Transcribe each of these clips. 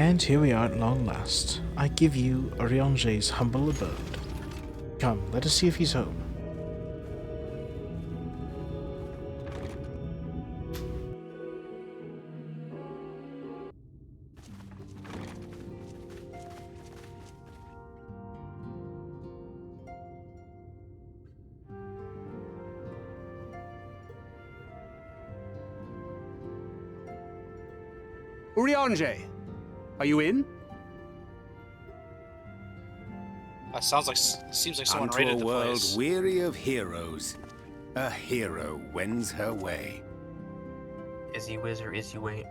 And here we are at long last. I give you Orionge's humble abode. Come, let us see if he's home. Orionge, are you in? Seems like someone Unto raided a the world place. weary of heroes, a hero wends her way. Is he whiz or is he wait?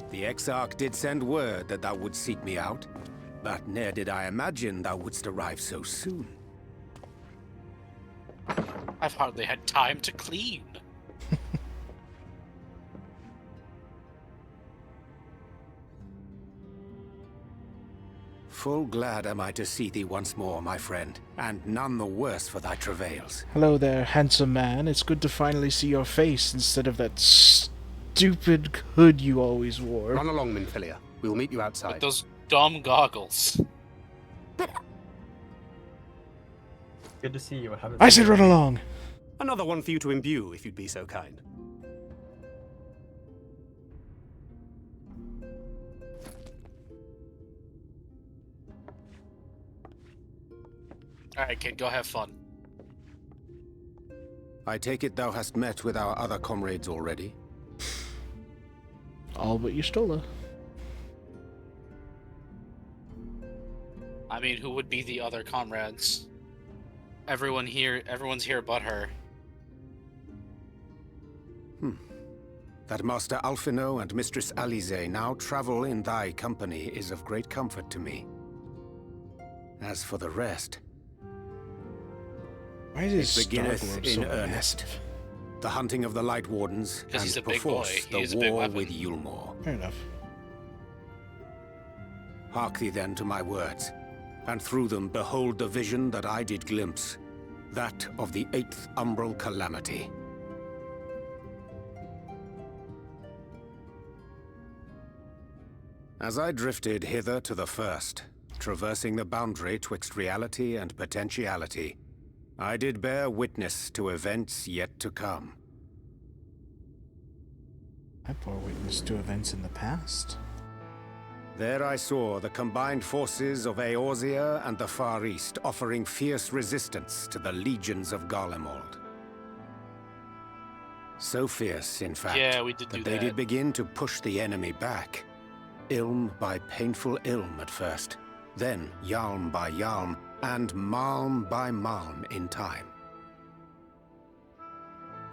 The Exarch did send word that thou wouldst seek me out, but ne'er did I imagine thou wouldst arrive so soon. I've hardly had time to clean. Full glad am I to see thee once more, my friend, and none the worse for thy travails. Hello there, handsome man. It's good to finally see your face instead of that stupid hood you always wore. Run along, Minfilia. We'll meet you outside. With those dumb goggles. Good to see you. I said run along! Another one for you to imbue, if you'd be so kind. Alright, kid, go have fun. I take it thou hast met with our other comrades already? All but Yustola. I mean, who would be the other comrades? Everyone's here but her. That Master Alphino and Mistress Alize now travel in thy company is of great comfort to me. As for the rest, Why is it beginneth Stargorm in so earnest. massive? The hunting of the Light Wardens, 'Cause he's and a big perforce boy. He is the a big war weapon. with Yulmore. Fair enough. Hark thee then to my words, and through them behold the vision that I did glimpse, that of the 8th umbral calamity. As I drifted hither to the first, traversing the boundary twixt reality and potentiality, I did bear witness to events yet to come. I bore witness to events in the past. There I saw the combined forces of Eorzea and the Far East offering fierce resistance to the legions of Garlemald. So fierce, in fact, Yeah, we did do that they that. did begin to push the enemy back. Ilm by painful ilm at first, then yalm by yalm, and malm by malm in time.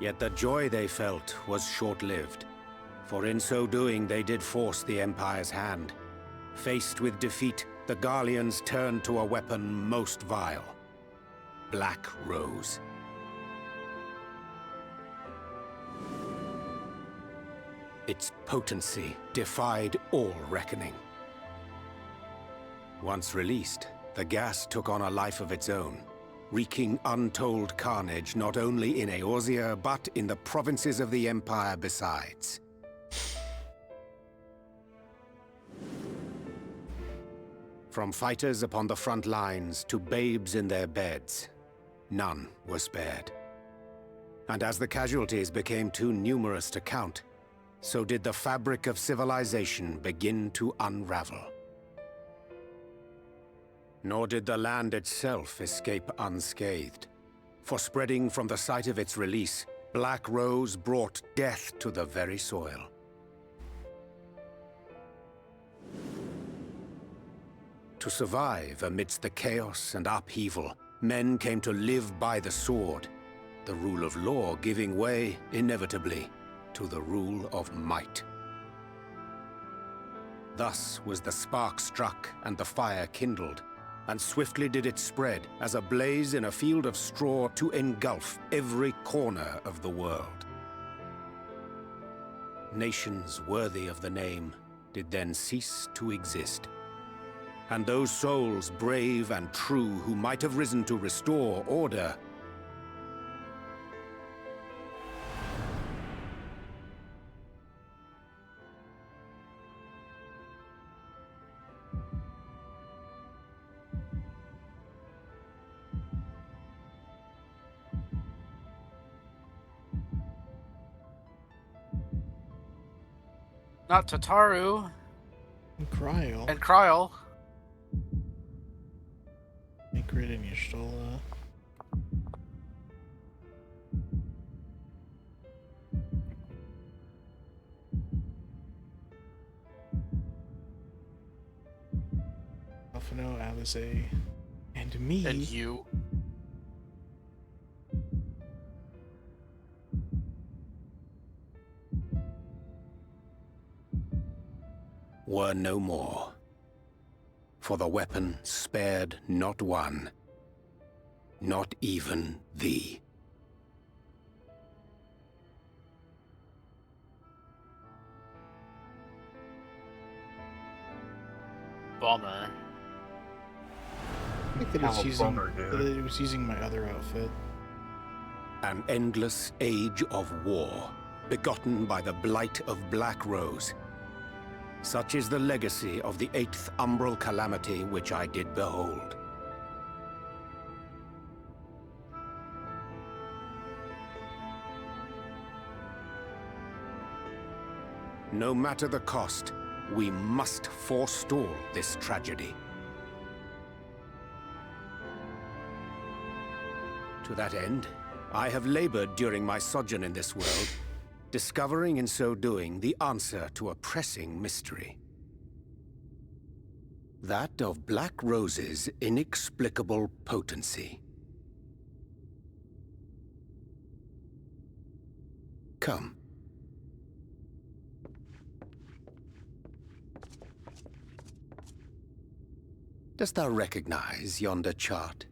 Yet the joy they felt was short-lived, for in so doing they did force the Empire's hand. Faced with defeat, the Garleans turned to a weapon most vile: Black Rose. Its potency defied all reckoning. Once released, the gas took on a life of its own, wreaking untold carnage not only in Eorzea, but in the provinces of the Empire besides. From fighters upon the front lines to babes in their beds, none were spared. And as the casualties became too numerous to count, so did the fabric of civilization begin to unravel. Nor did the land itself escape unscathed, for spreading from the site of its release, Black Rose brought death to the very soil. To survive amidst the chaos and upheaval, men came to live by the sword, the rule of law giving way, inevitably, to the rule of might. Thus was the spark struck and the fire kindled, and swiftly did it spread as a blaze in a field of straw to engulf every corner of the world. Nations worthy of the name did then cease to exist, and those souls brave and true who might have risen to restore order Not Tataru Cryo. and Kryl. Sacred and Y'shtola. Alphino, Alize, and me. And you. Were no more. For the weapon spared not one, not even thee. Bummer. I think that Oh, bummer, dude. that it was using my other outfit. An endless age of war, begotten by the blight of Black Rose. Such is the legacy of the 8th umbral calamity which I did behold. No matter the cost, we must forestall this tragedy. To that end, I have labored during my sojourn in this world, discovering in so doing the answer to a pressing mystery. That of Black Rose's inexplicable potency. Come. Dost thou recognize yonder chart?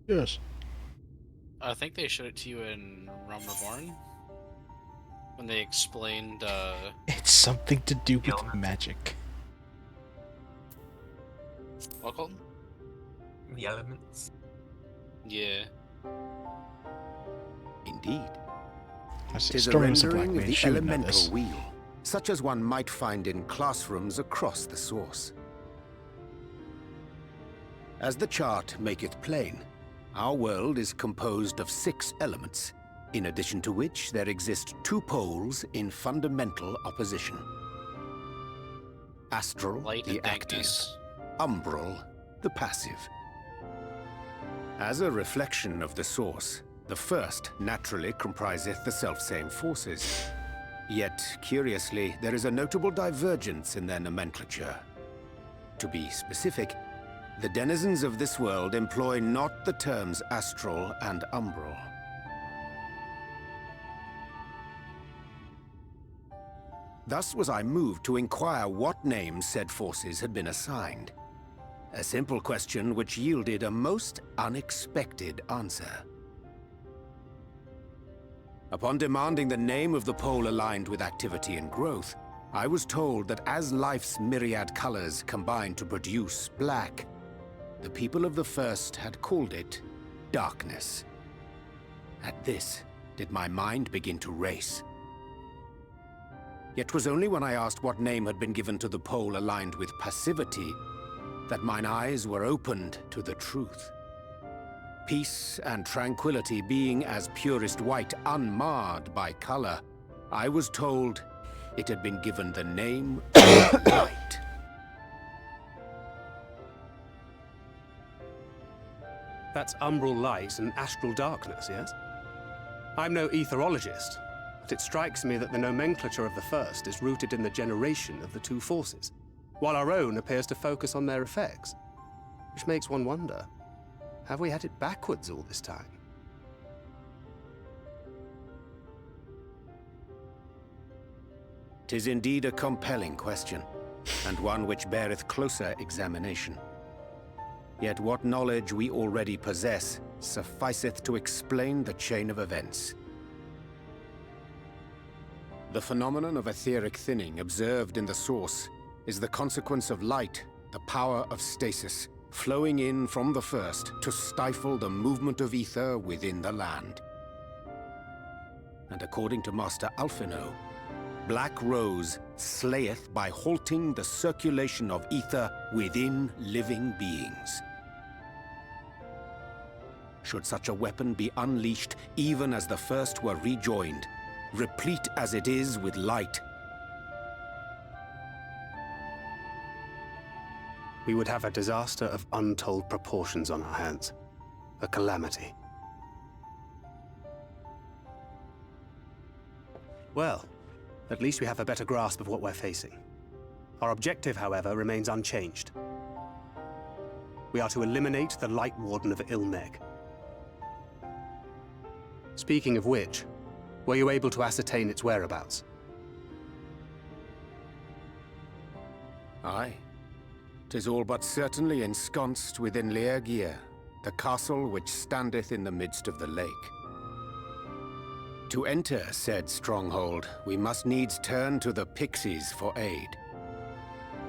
Yes. I think they showed it to you in Realm Reborn. When they explained, It's something to do with Elements. magic. what called? The elements. Yeah. Indeed. I see. Tis a Stormy was a black rendering of mage. the She would know elemental this. wheel, such as one might find in classrooms across the source. As the chart maketh plain, our world is composed of 6 elements, in addition to which there exist 2 poles in fundamental opposition. Astral, Light the and active, dankness. umbral, the passive. As a reflection of the source, the first naturally compriseth the selfsame forces. Yet, curiously, there is a notable divergence in their nomenclature. To be specific, the denizens of this world employ not the terms astral and umbral. Thus was I moved to inquire what names said forces had been assigned. A simple question which yielded a most unexpected answer. Upon demanding the name of the pole aligned with activity and growth, I was told that as life's myriad colors combine to produce black, the people of the first had called it darkness. At this, did my mind begin to race. Yet 'twas only when I asked what name had been given to the pole aligned with passivity that mine eyes were opened to the truth. Peace and tranquility being as purest white, unmarred by color, I was told it had been given the name of light. That's umbral light and astral darkness, yes? I'm no etherologist, but it strikes me that the nomenclature of the first is rooted in the generation of the 2 forces, while our own appears to focus on their effects. Which makes one wonder, have we had it backwards all this time? "'Tis indeed a compelling question, and one which beareth closer examination. Yet what knowledge we already possess sufficeth to explain the chain of events. The phenomenon of etheric thinning observed in the source is the consequence of light, the power of stasis, flowing in from the first to stifle the movement of ether within the land. And according to Master Alphino, Black Rose slayeth by halting the circulation of ether within living beings. Should such a weapon be unleashed even as the first were rejoined, replete as it is with light. We would have a disaster of untold proportions on our hands. A calamity. Well, at least we have a better grasp of what we're facing. Our objective, however, remains unchanged. We are to eliminate the Light Warden of Ilmeg. Speaking of which, were you able to ascertain its whereabouts? Aye. 'Tis all but certainly ensconced within Liegir, the castle which standeth in the midst of the lake. To enter said stronghold, we must needs turn to the pixies for aid.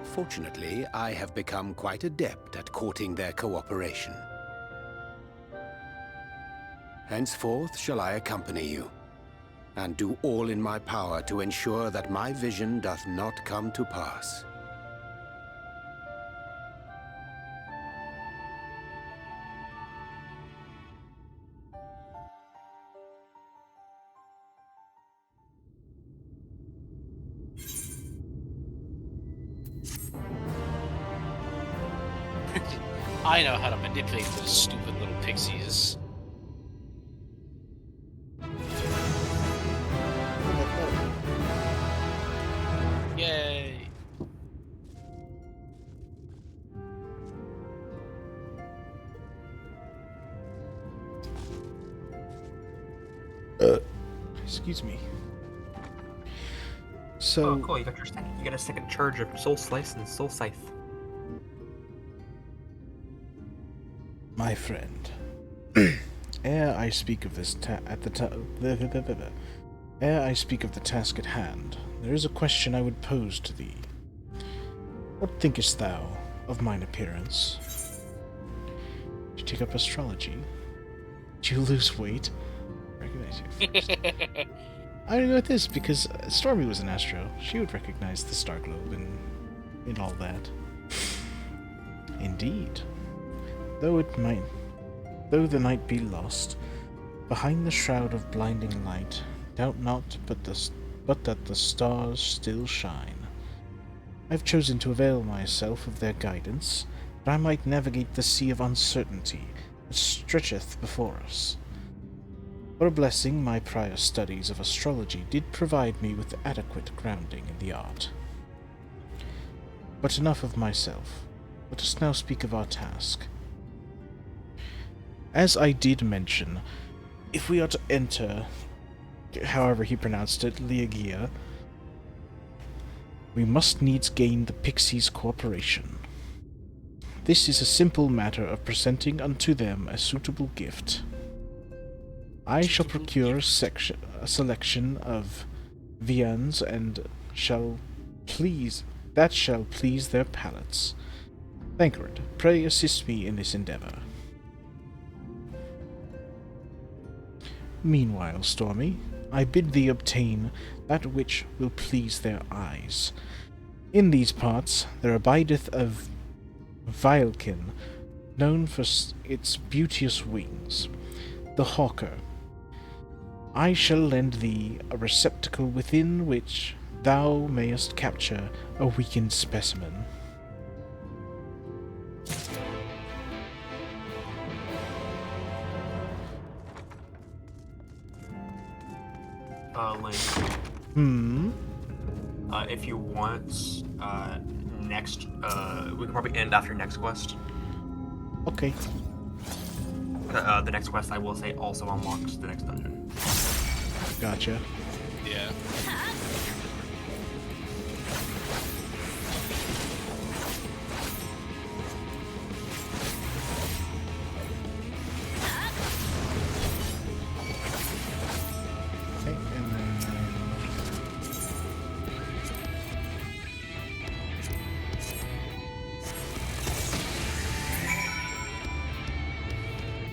Fortunately, I have become quite adept at courting their cooperation. Henceforth shall I accompany you, and do all in my power to ensure that my vision doth not come to pass. I know how to manipulate those stupid little pixies. Yay! Excuse me. Oh, So, cool. You got a second charge of Soul Slice and Soul Scythe. my friend, ere I speak of this ere I speak of the task at hand, there is a question I would pose to thee. What thinkest thou of mine appearance? Did you take up astrology? Did you lose weight? Recognize you first. I know this because Stormy was an astro. She would recognize the star globe and all that. Indeed. Though the night be lost, behind the shroud of blinding light, doubt not but that the stars still shine. I've chosen to avail myself of their guidance, that I might navigate the sea of uncertainty that stretcheth before us. For a blessing, my prior studies of astrology did provide me with adequate grounding in the art. But enough of myself. Let us now speak of our task. As I did mention, if we are to enter, however he pronounced it, Liegir, we must needs gain the pixies' cooperation. This is a simple matter of presenting unto them a suitable gift. I shall procure a selection of viands and shall please their palates. Thancred, pray assist me in this endeavor. Meanwhile, Stormy, I bid thee obtain that which will please their eyes. In these parts there abideth a vilekin, known for its beauteous wings, the hawker. I shall lend thee a receptacle within which thou mayest capture a weakened specimen. Link. If you want, next, we can probably end after next quest. Okay. The next quest, I will say, also unlocks the next dungeon. Gotcha. Yeah. Okay, and then...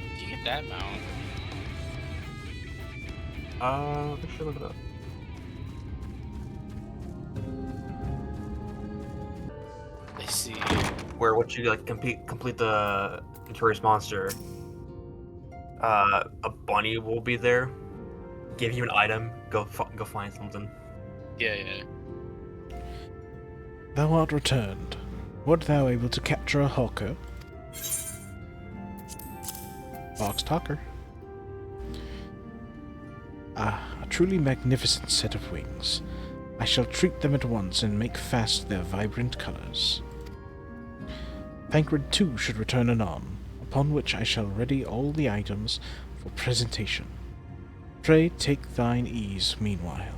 Did you get that mount? We should look it up. I see. Where once you like complete the Notorious Monster, a bunny will be there. give you an item. Go find something. Yeah. Thou art returned. Wert thou able to capture a hawker? Fox talker. Ah, a truly magnificent set of wings. I shall treat them at once and make fast their vibrant colours. Thancred too should return anon, upon which I shall ready all the items for presentation. Pray take thine ease meanwhile.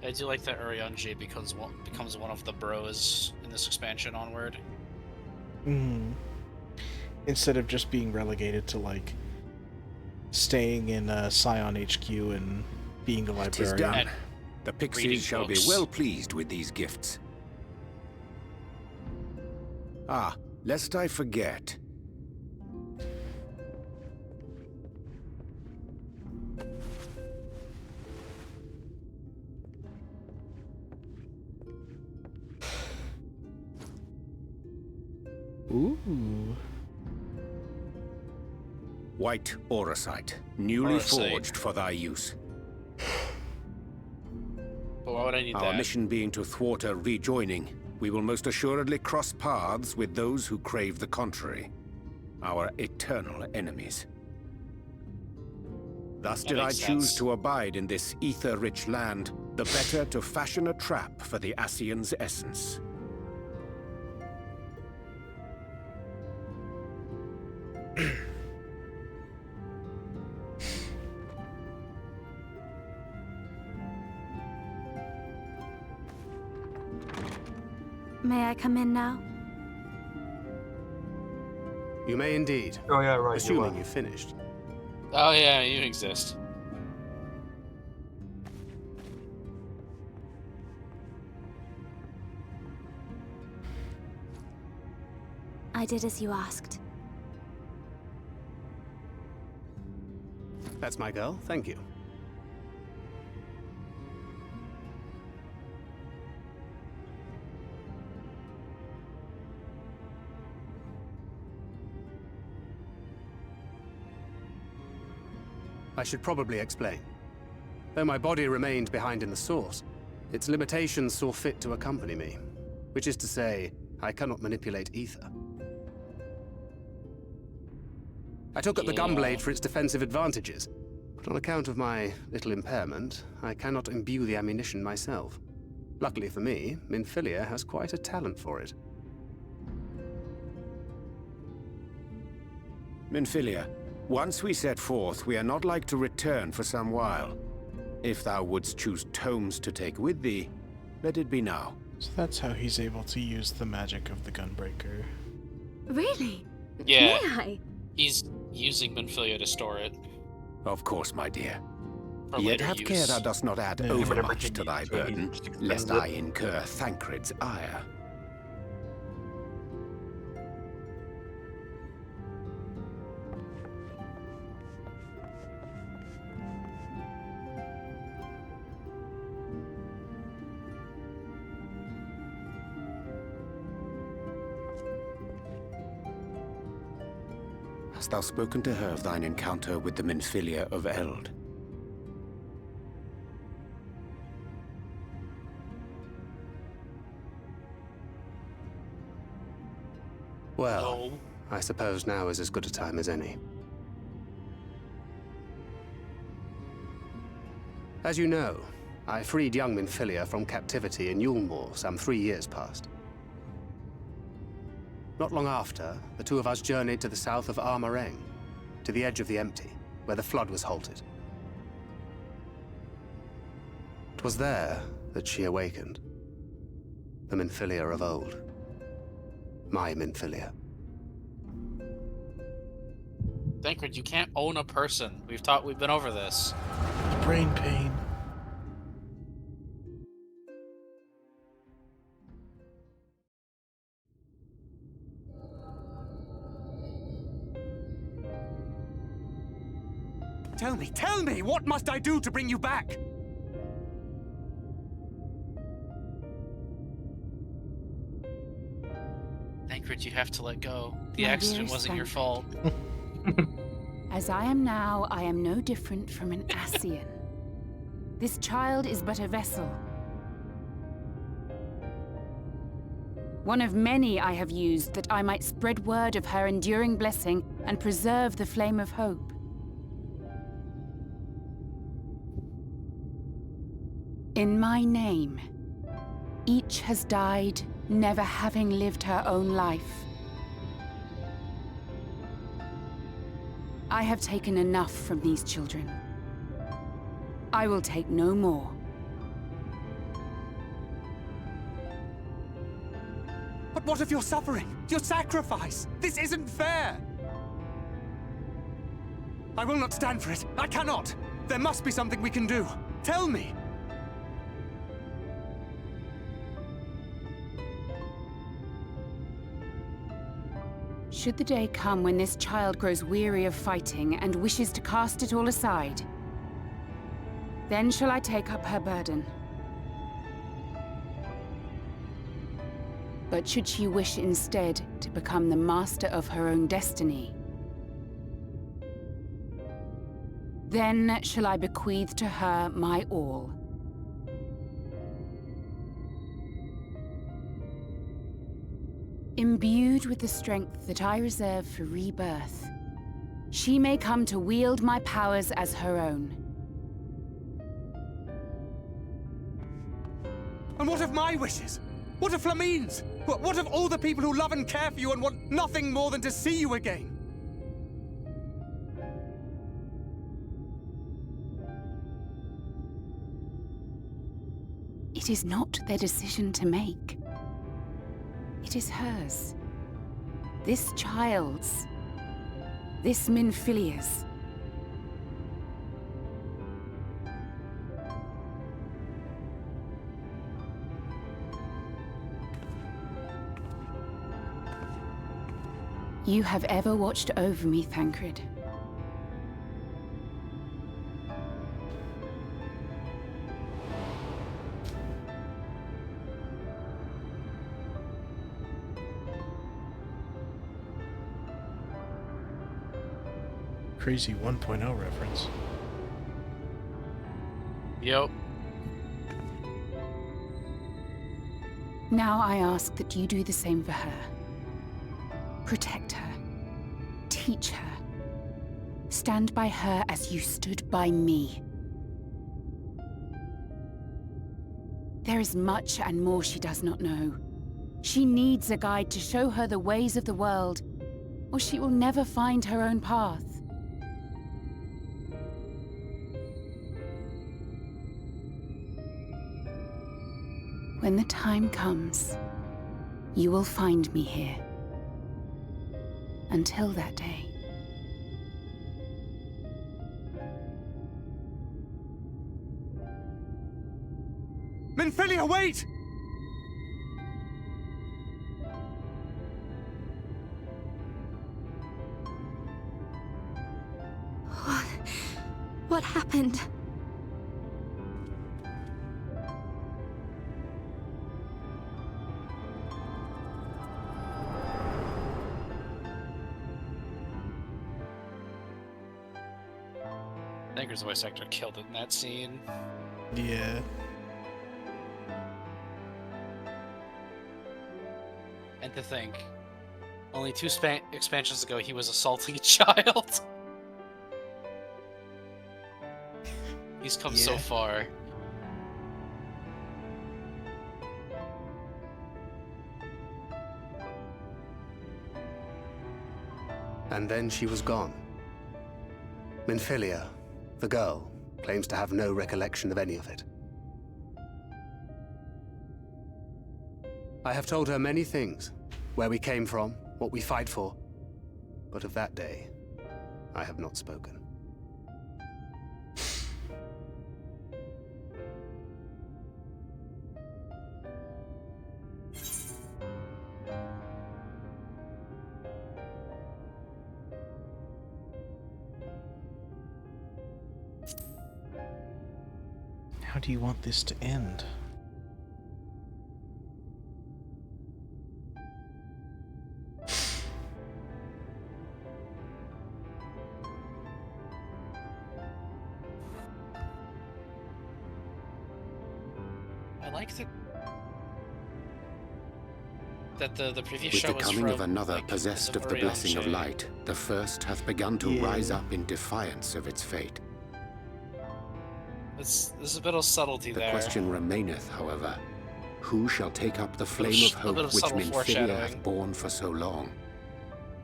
I do like that Urianger becomes one of the bros in this expansion onward. Instead of just being relegated to, like, staying in Scion HQ and being a librarian. 'Tis done. And The pixies reading shall be books. well pleased with these gifts. Ah, lest I forget. Ooh. White Auracite, newly Auracite. forged for thy use. But why would I need Our that? mission being to thwart a rejoining, we will most assuredly cross paths with those who crave the contrary. Our eternal enemies. Thus That did I makes choose sense. to abide in this ether-rich land, the better to fashion a trap for the Ascian's essence. May I come in now? You may indeed, Oh yeah, right. assuming you've finished. Oh yeah, you exist. I did as you asked. That's my girl, thank you. I should probably explain. Though my body remained behind in the source, its limitations saw fit to accompany me. Which is to say, I cannot manipulate ether. I took up the gunblade for its defensive advantages, but on account of my little impairment, I cannot imbue the ammunition myself. Luckily for me, Minfilia has quite a talent for it. Minfilia, once we set forth, we are not like to return for some while. If thou wouldst choose tomes to take with thee, let it be now. So that's how he's able to use the magic of the Gunbreaker. Really? Yeah, May I? he's using Minfilia to store it. Of course, my dear. For Yet later have use. care thou dost not add Yeah. overmuch to thy So he burden, just expends lest it. I incur Thancred's ire. Hast thou spoken to her of thine encounter with the Minfilia of Eld? Well, No. I suppose now is as good a time as any. As you know, I freed young Minfilia from captivity in Yulmore some 3 years past. Not long after, the two of us journeyed to the south of Armareng, to the edge of the Empty, where the flood was halted. 'Twas there that she awakened. The Minfilia of old. My Minfilia. Thancred, you can't own a person. We've been over this. Brain pain. Tell me, what must I do to bring you back? Tancred, you have to let go. The My accident dearest wasn't your Tancred. fault. As I am now, I am no different from an Ascian. This child is but a vessel. One of many I have used that I might spread word of her enduring blessing and preserve the flame of hope. In my name, each has died, never having lived her own life. I have taken enough from these children. I will take no more. But what of your suffering? Your sacrifice? This isn't fair! I will not stand for it. I cannot! There must be something we can do. Tell me! Should the day come when this child grows weary of fighting and wishes to cast it all aside, then shall I take up her burden. But should she wish instead to become the master of her own destiny, then shall I bequeath to her my all. Imbued with the strength that I reserve for rebirth, she may come to wield my powers as her own. And what of my wishes? What of Flamine's? What of all the people who love and care for you and want nothing more than to see you again? It is not their decision to make. It is hers. This child's. This Minfilia's. You have ever watched over me, Tancred. Crazy 1.0 reference. Yep. Now I ask that you do the same for her. Protect her. Teach her. Stand by her as you stood by me. There is much and more she does not know. She needs a guide to show her the ways of the world, or she will never find her own path. When the time comes, you will find me here. Until that day. Minfilia, wait! What happened? Tancred's voice actor killed it in that scene. Yeah. And to think, only two expansions ago he was assaulting a child. He's come so Yeah. far. And then she was gone. Minfilia, the girl, claims to have no recollection of any of it. I have told her many things. Where we came from, what we fight for. But of that day, I have not spoken. How do you want this to end? like that the previous With show the was coming from, of another like, possessed the of the blessing of Orionche. light, the first hath begun to rise up in defiance of its fate. There's a bit of subtlety The there. question remaineth, however, who shall take up the flame of a bit hope of which subtle Minfilia foreshadowing. hath borne for so long?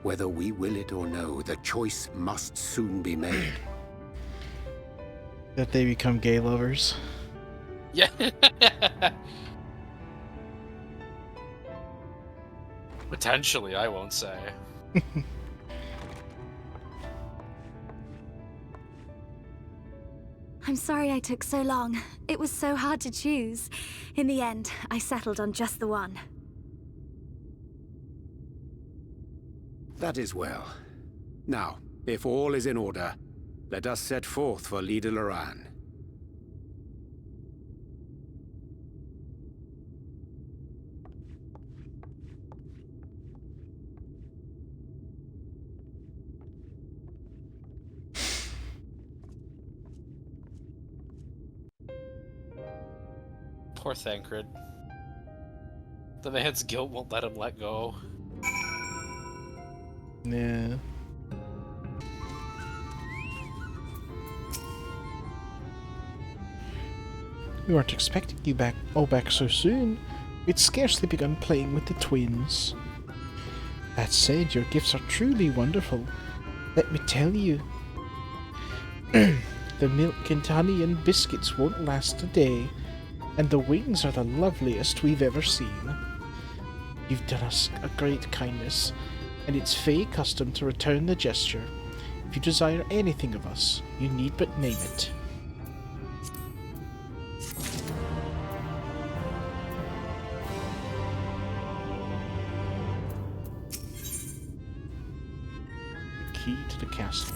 Whether we will it or no, the choice must soon be made. That they become gay lovers. Yeah. Potentially, I won't say. I'm sorry I took so long. It was so hard to choose. In the end, I settled on just the one. That is well. Now, if all is in order, let us set forth for Lida Loran. Poor Thancred. The man's guilt won't let him let go. Yeah. We weren't expecting you back so soon. We'd scarcely begun playing with the twins. That said, your gifts are truly wonderful. Let me tell you. The milk and honey and biscuits won't last a day, and the wings are the loveliest we've ever seen. You've done us a great kindness, and it's Fey custom to return the gesture. If you desire anything of us, you need but name it. The key to the castle.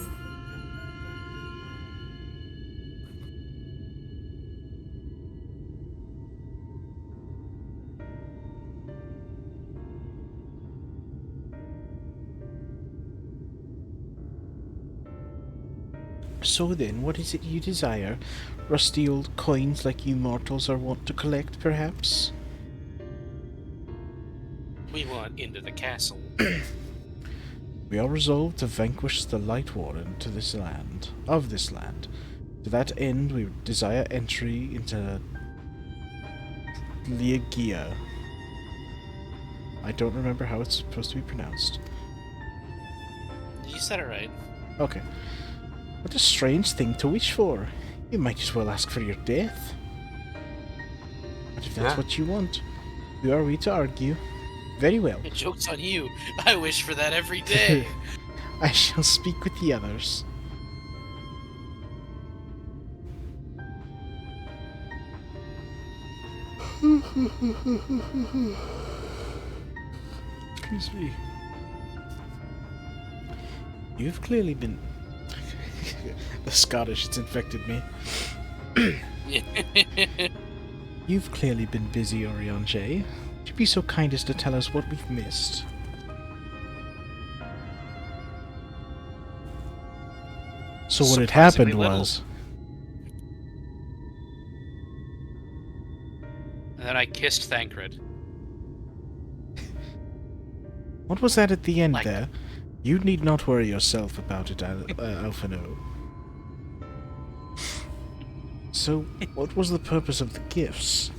So then, what is it you desire? Rusty old coins like you mortals are wont to collect, perhaps? We want into the castle. We are resolved to vanquish the Light Warden of this land. To that end, we desire entry into Liagia. I don't remember how it's supposed to be pronounced. You said it right. Okay. What a strange thing to wish for. You might as well ask for your death. But if that's what you want, who are we to argue? Very well. Joke's on you. I wish for that every day. I shall speak with the others. Excuse me. You've clearly been... The Scottish, it's infected me. You've clearly been busy, Orionche. Would you be so kind as to tell us what we've missed? So what had happened was... And then I kissed Thancred. What was that at the end Like- there? You need not worry yourself about it, Alphino. So, what was the purpose of the gifts?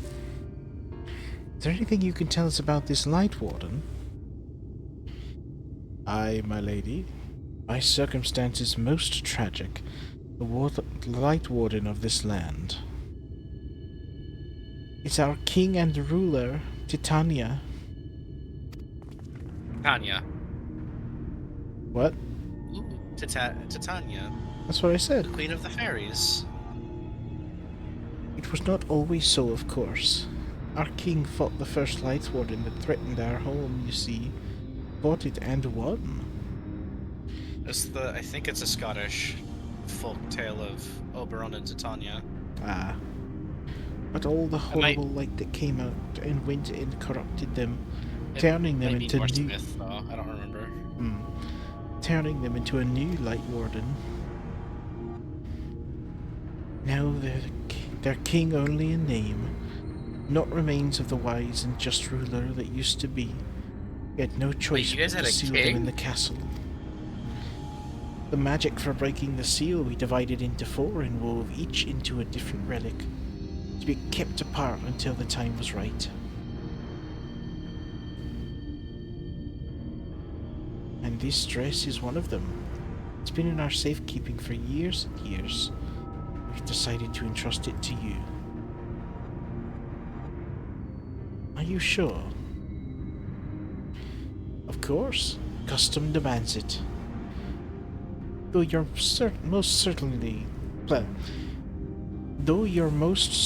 Is there anything you can tell us about this Light Warden? Aye, my lady. My circumstance is most tragic. The Light Warden of this land. It's our king and ruler, Titania. Tanya. What? Titania, That's what I said. the queen of the fairies. It was not always so, of course. Our king fought the first Light Warden that threatened our home, you see. Fought it and won. I think it's a Scottish folk tale of Oberon and Titania. Ah. But all the horrible light that came out and went and corrupted them, turning them into new... Myth, though. I don't remember. Turning them into a new Light Warden. Now they're king only in name. Not remains of the wise and just ruler that used to be. We had no choice you guys but had to a seal them king? in the castle. The magic for breaking the seal we divided into 4 and wove each into a different relic, to be kept apart until the time was right. And this dress is one of them. It's been in our safekeeping for years and years. We've decided to entrust it to you. Are you sure? Of course. Custom demands it. Though you're most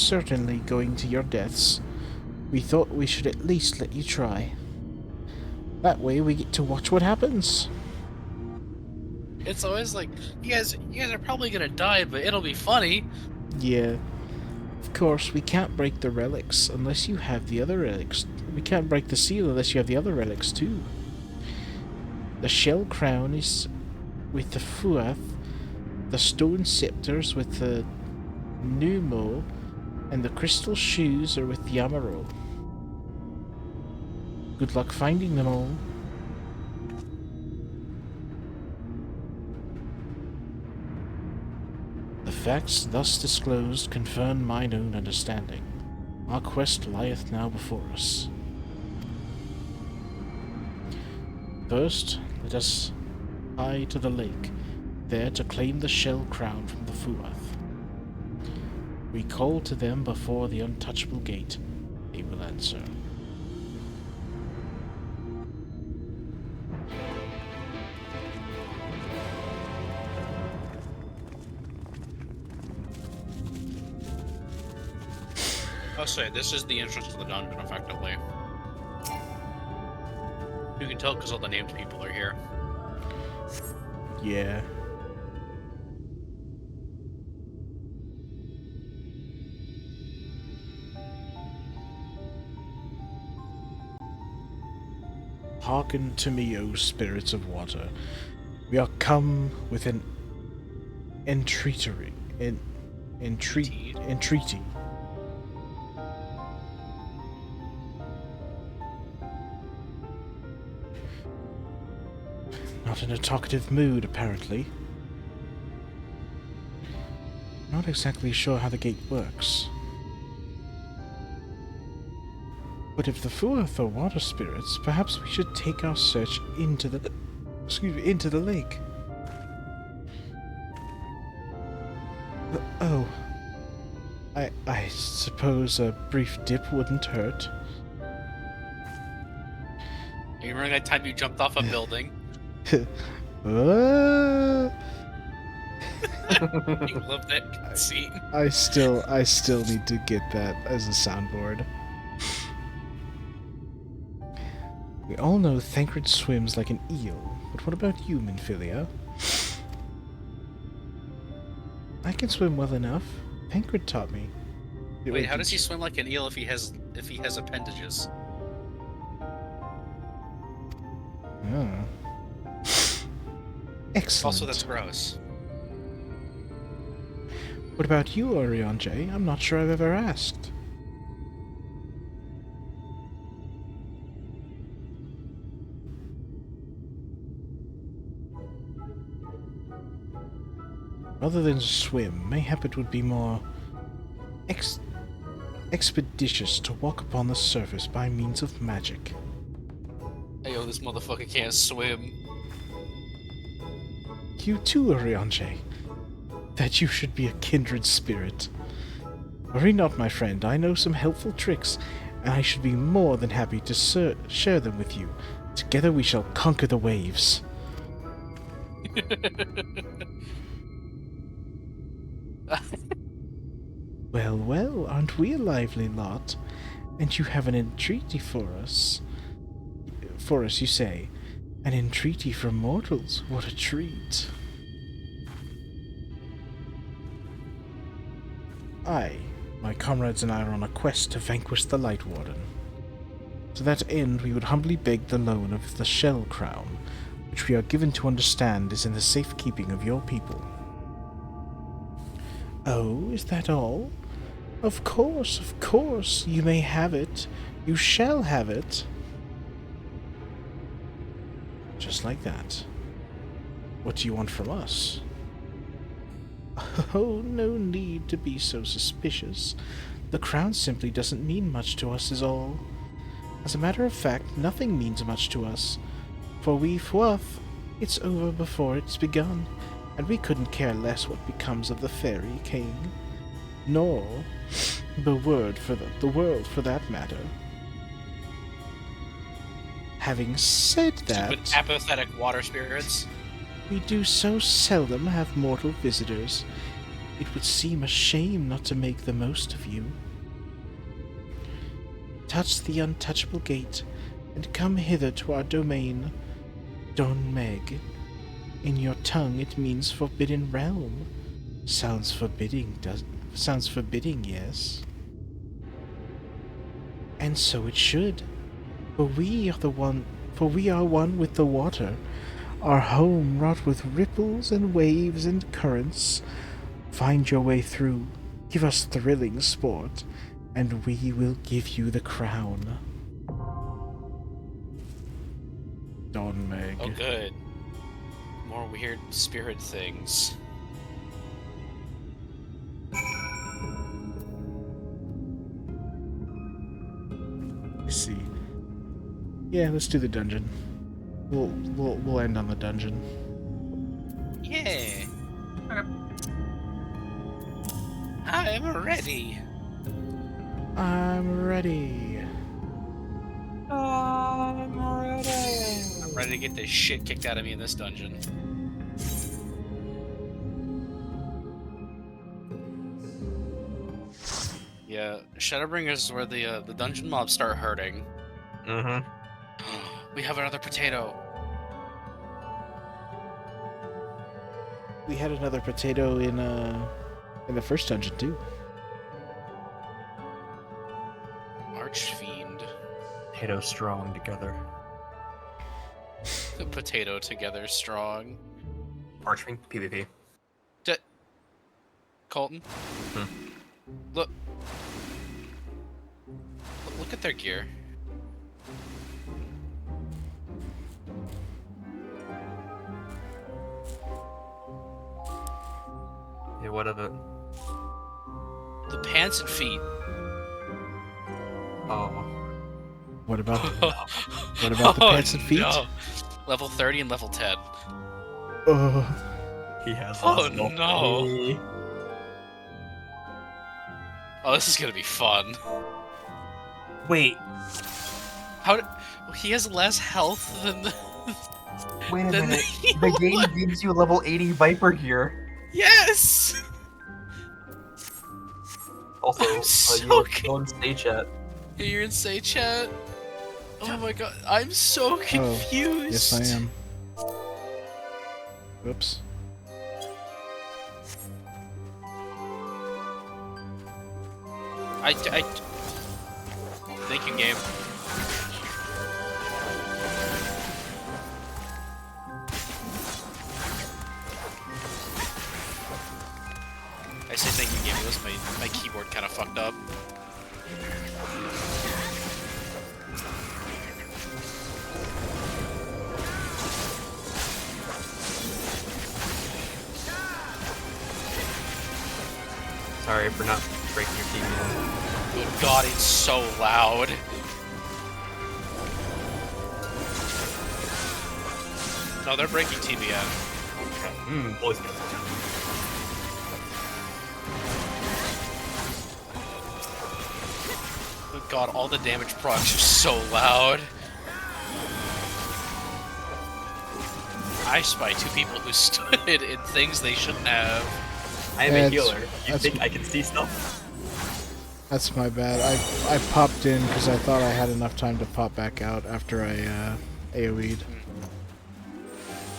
certainly going to your deaths, we thought we should at least let you try. That way we get to watch what happens. It's always like, you guys are probably gonna die, but it'll be funny. Yeah. Of course, we can't break the relics unless you have the other relics. We can't break the seal unless you have the other relics too. The shell crown is with the Fuath, the stone scepters with the Numo, and the crystal shoes are with the Amaro. Good luck finding them all. The facts thus disclosed confirm mine own understanding. Our quest lieth now before us. First, let us hie to the lake, there to claim the shell crown from the Fuath. We call to them before the untouchable gate. They will answer. I'll say, this is the entrance to the dungeon, effectively. You can tell because all the named people are here. Yeah. Hearken to me, O spirits of water. We are come with an entreaty. Not in a talkative mood, apparently. Not exactly sure how the gate works. But if the Fuath are water spirits, perhaps we should take our search into the lake. Oh. I suppose a brief dip wouldn't hurt. You remember that time you jumped off a building? You love that scene. I still need to get that as a soundboard. We all know Thancred swims like an eel, but what about you, Minfilia? I can swim well enough. Thancred taught me. Wait, how does he swim like an eel if he has appendages? Oh. Excellent. Also, that's gross. What about you, Orion J? I'm not sure I've ever asked. Rather than swim, mayhap it would be more expeditious to walk upon the surface by means of magic. Hey, yo, this motherfucker can't swim. You too, Orionje. That you should be a kindred spirit. Worry not, my friend. I know some helpful tricks, and I should be more than happy to share them with you. Together we shall conquer the waves. Well, well, aren't we a lively lot? And you have an entreaty for us. For us, you say. An entreaty from mortals. What a treat. Aye, my comrades and I are on a quest to vanquish the Light Warden. To that end, we would humbly beg the loan of the Shell Crown, which we are given to understand is in the safekeeping of your people. Oh, is that all? Of course, you may have it. You shall have it. Just like that. What do you want from us? Oh, no need to be so suspicious. The crown simply doesn't mean much to us is all. As a matter of fact, nothing means much to us. For we fluff, it's over before it's begun, and we couldn't care less what becomes of the fairy king. Nor the world for that matter. Having said that, Stupid apathetic water spirits. we do so seldom have mortal visitors. It would seem a shame not to make the most of you. Touch the untouchable gate, and come hither to our domain. Don Meg. In your tongue it means forbidden realm. Sounds forbidding, yes? And so it should. For we are one with the water, our home wrought with ripples and waves and currents. Find your way through, give us thrilling sport, and we will give you the crown. Don Meg. Oh, good. More weird spirit things. Let's see. Yeah, let's do the dungeon. We'll end on the dungeon. Yeah. I'm ready. I'm ready. I'm ready to get the shit kicked out of me in this dungeon. Yeah, Shadowbringers is where the dungeon mobs start hurting. Mm-hmm. We have another potato. We had another potato in the first dungeon too. Archfiend. Potato strong together. Potato together strong. Archfiend, PvP. Colton? Hmm. Look at their gear. Yeah, what of it? The pants and feet. Oh. What about the pants and feet? No. Level 30 and level 10. He has Oh, lost all no. three. Oh, this is gonna be fun. Wait. How did... He has less health than the... Wait a Then minute. the The game gives you a level 80 Viper gear. Yes! Also, I'm so you're con- on stay chat. You're in say chat? Oh my god, I'm so confused. Yes, I am. Whoops. Thank you, game. I say thank you, game. It was my keyboard kind of fucked up. Sorry for not breaking your TV. Good god, it's so loud. No, they're breaking TBN. Boys. Good god, all the damage procs are so loud. I spy two people who stood in things they shouldn't have. I am a That's- healer. You that's- think I can see stuff? That's my bad. I popped in because I thought I had enough time to pop back out after I AoE'd.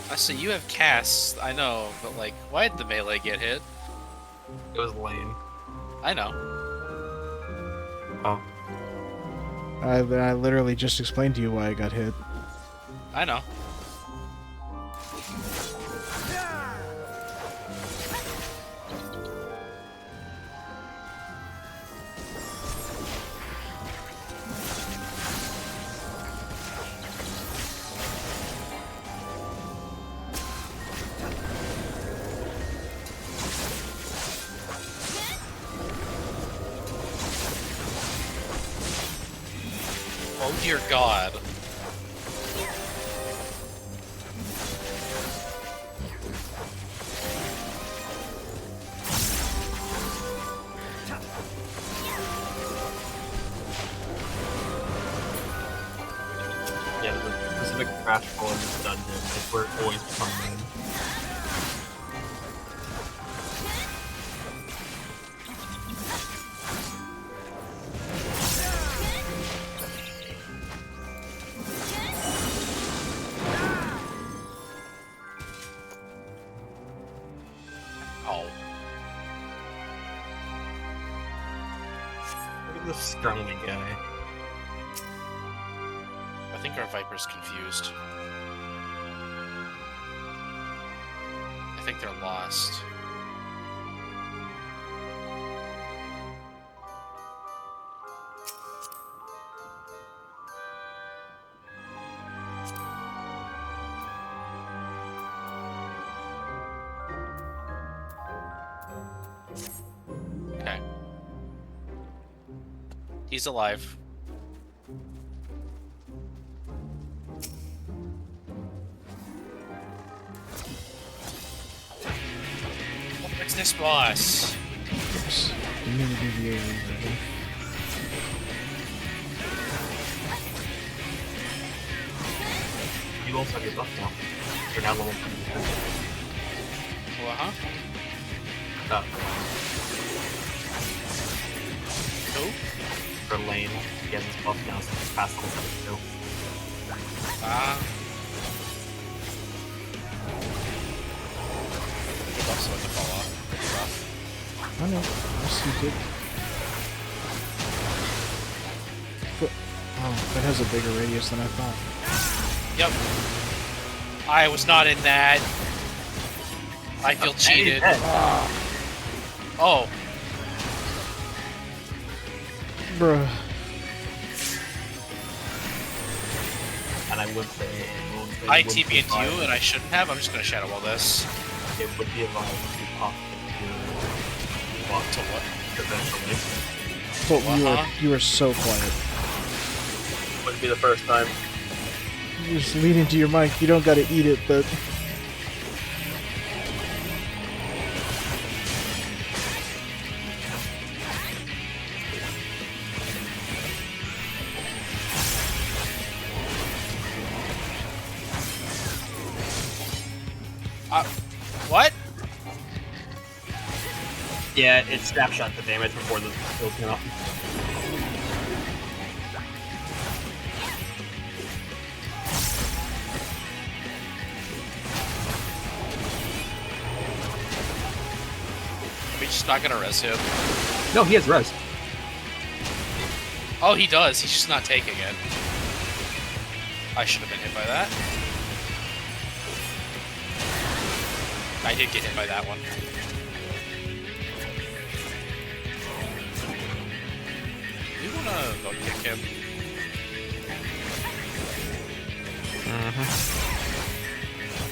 I say you have casts, I know, but like, why did the melee get hit? It was lane. I know. Oh. I literally just explained to you why I got hit. I know. Oh dear God. Yeah, the specific crash hole in this dungeon is where it always comes in. Oh. Look at this Stormy guy. I think our Viper's confused. I think they're lost. Okay. He's alive. What's this boss? Oops. Didn't mean to do the AoE version. You also have your buff now. You're now level 10. Uh-huh. Who? For Lane, he has his buff now since he's past level 72. Ah. Your buff's about to fall off. Pretty rough. Oh no, yes you did. Oh, that has a bigger radius than I thought. Yep. I was not in that. I feel cheated. Oh. Bruh. And I would say... I TP'd you, and I shouldn't have. I'm just gonna shadow all this. It would be advised to pop into walk To what? eventually. But you were so quiet. Wouldn't be the first time. You just lean into your mic. You don't gotta eat it, but... What? Yeah, it snapshot the damage before the skill came up. Are we just not gonna res him? No, he has res. Oh, he does. He's just not taking it. I should have been hit by that. I did get hit by that one. We wanna go kick him.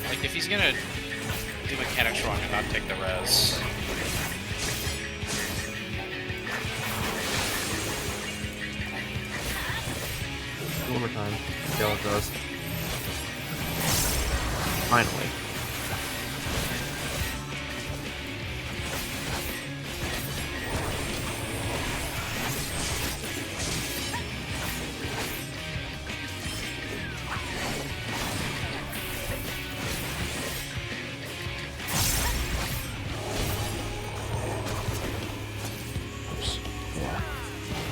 Like, if he's gonna do mechanics wrong and not take the res. One more time. See how it goes. Finally.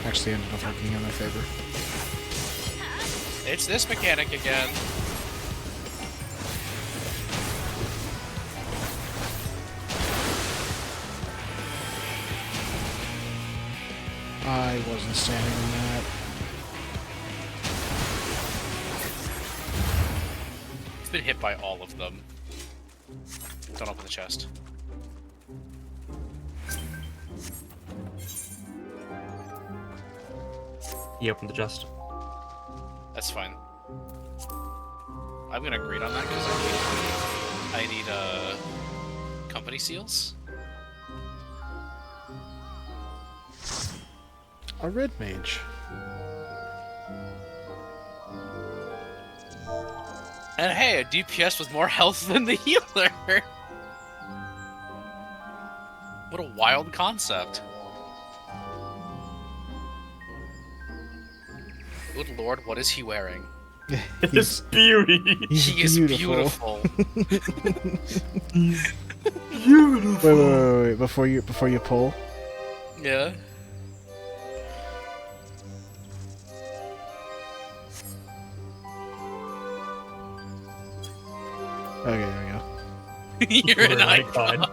Actually ended up working in my favor. It's this mechanic again. I wasn't standing in that. It's been hit by all of them. Don't open the chest. He opened the chest. That's fine. I'm gonna greed on that because I need company seals. A red mage. And hey, a DPS with more health than the healer. What a wild concept. Good lord, what is he wearing? It's beauty. He is beautiful. Beautiful. Wait. Before you pull. Yeah. Okay, there we go. You're an Right, icon.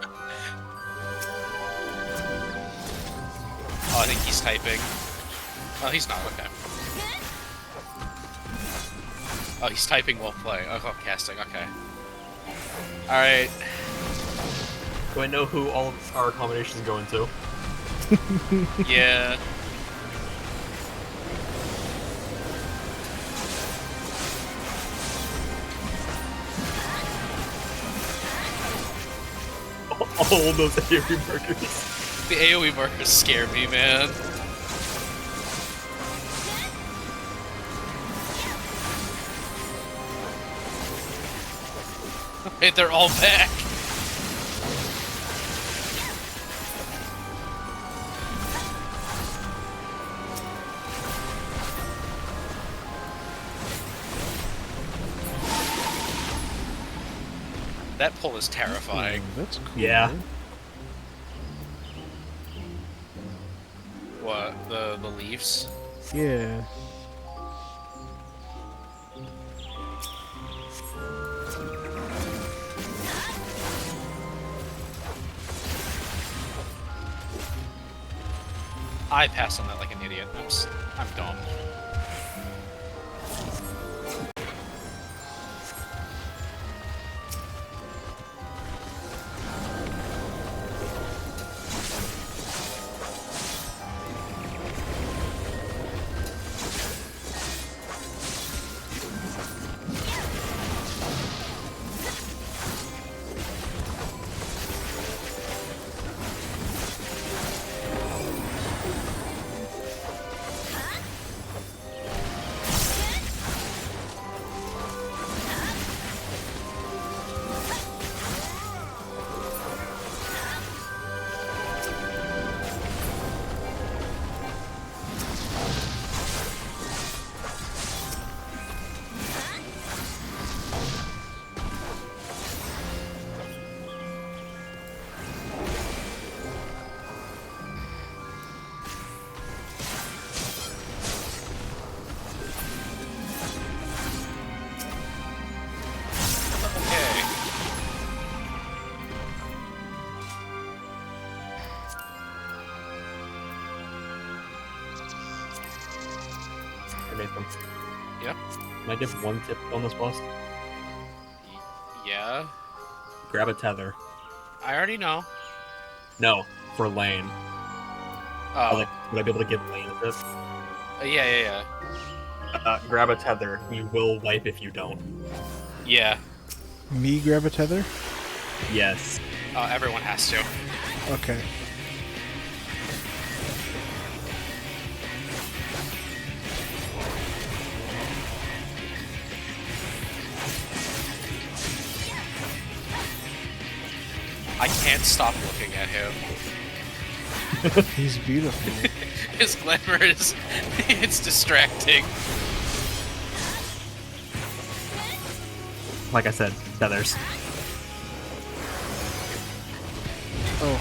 Oh, I think he's typing. Oh, he's not. Okay. Oh, he's typing while playing. Oh, casting. Okay. All right. Do I know who all of our accommodations go into? Yeah. All those AoE burgers. The AoE markers scare me, man. Wait, they're all back. That pull is terrifying. That's cool. Yeah. What? The leaves? Yeah. I passed on that like an idiot. I'm dumb. Okay. Hey, Nathan. Yeah. Can I give one tip on this boss? Yeah. Grab a tether. I already know. No, for Lane. Oh. Would I be able to give Lane a tip? Yeah. Grab a tether. You will wipe if you don't. Yeah. Me grab a tether? Yes. Everyone has to. Okay. I can't stop looking at him. He's beautiful. His glamour is... it's distracting. Like I said, feathers. Oh.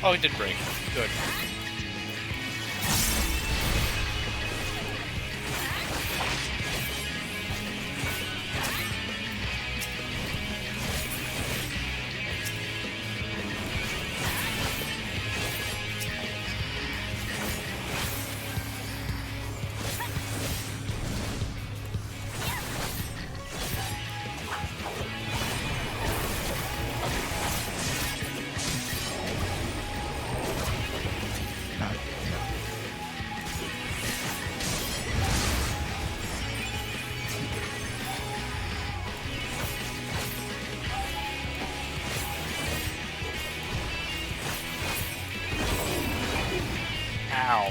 Oh, he did break. Good. Ow.